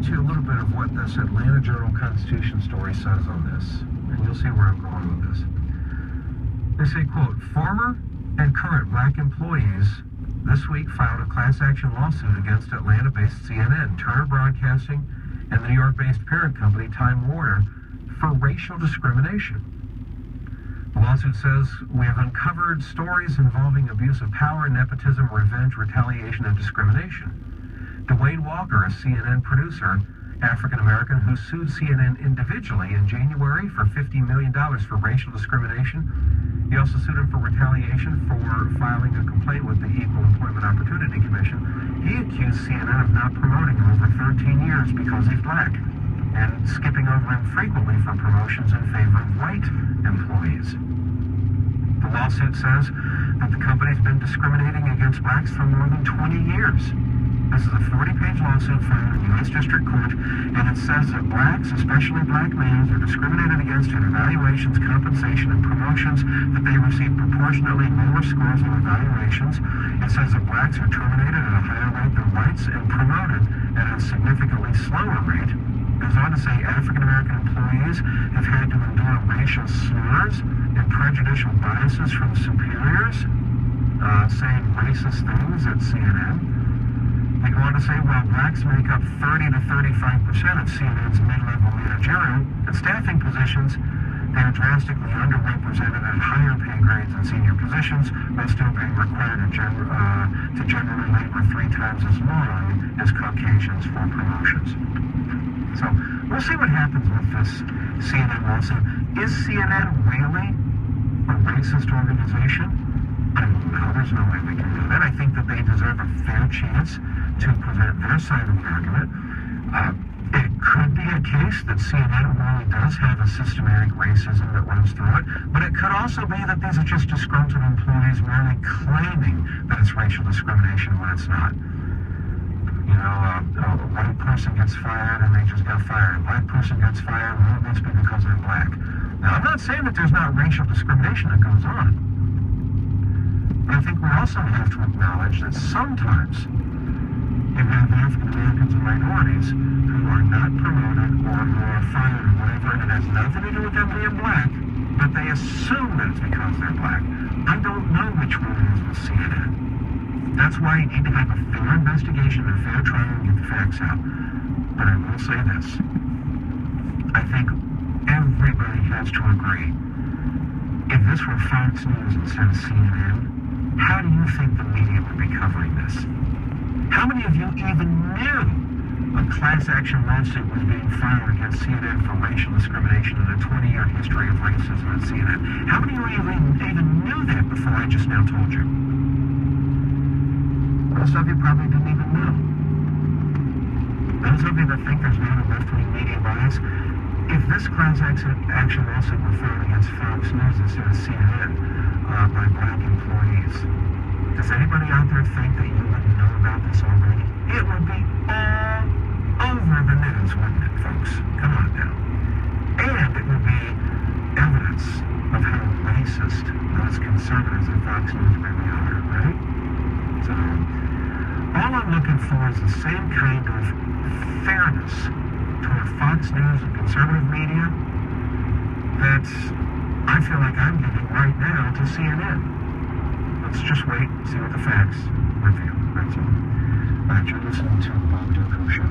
read you a little bit of what this Atlanta Journal-Constitution story says on this, and you'll see where I'm going with this. They say, quote, former and current black employees this week filed a class action lawsuit against Atlanta-based CNN, Turner Broadcasting, and the New York-based parent company Time Warner for racial discrimination. The lawsuit says, we have uncovered stories involving abuse of power, nepotism, revenge, retaliation, and discrimination. Dwayne Walker, a CNN producer, African-American, who sued CNN individually in January for $50 million for racial discrimination. He also sued him for retaliation for filing a complaint with the Equal Employment Opportunity Commission. He accused CNN of not promoting him over 13 years because he's black and skipping over him frequently for promotions in favor of white employees. The lawsuit says that the company's been discriminating against blacks for more than 20 years. This is a 40-page lawsuit filed in U.S. District Court, and it says that blacks, especially black males, are discriminated against in evaluations, compensation, and promotions, that they receive proportionately lower scores on evaluations. It says that blacks are terminated at a higher rate than whites and promoted at a significantly slower rate. It goes on to say African-American employees have had to endure racial slurs and prejudicial biases from superiors, saying racist things at CNN. They go on to say, while blacks make up 30 to 35% of CNN's mid-level managerial and staffing positions, they are drastically underrepresented at higher pay grades and senior positions, while still being required to generally labor 3 times as long as Caucasians for promotions. So we'll see what happens with this CNN lawsuit. Is CNN really a racist organization? I don't know. There's no way we can do that. I think that they deserve a fair chance to present their side of the argument. It could be a case that CNN really does have a systematic racism that runs through it, but it could also be that these are just disgruntled employees merely claiming that it's racial discrimination when it's not. You know, a white person gets fired and they just got fired. A black person gets fired, well, it must be because they're black. Now, I'm not saying that there's not racial discrimination that goes on. But I think we also have to acknowledge that sometimes you have African Americans and minorities who are not promoted or who are fired or whatever, and it has nothing to do with them being black, but they assume that it's because they're black. I don't know which one it is with CNN. That's why you need to have a fair investigation and a fair trial and get the facts out. But I will say this. I think everybody has to agree. If this were Fox News instead of CNN, how do you think the media would be covering this? How many of you even knew a class action lawsuit was being filed against CNN for racial discrimination in a 20-year history of racism at CNN? How many of you even knew that before I just now told you? Most of you probably didn't even know. Those of you that think there's not a left-wing media bias, if this class action lawsuit were filed against Fox News instead of CNN by black employees, does anybody out there think that you wouldn't know about this already? It would be all over the news, wouldn't it, folks? Come on now. And it would be evidence of how racist those conservatives at Fox News really are, right? So, all I'm looking for is the same kind of fairness toward Fox News and conservative media that I feel like I'm giving right now to CNN. Let's just wait and see what the facts reveal. That's all. You're listening to the Bob Doko Show.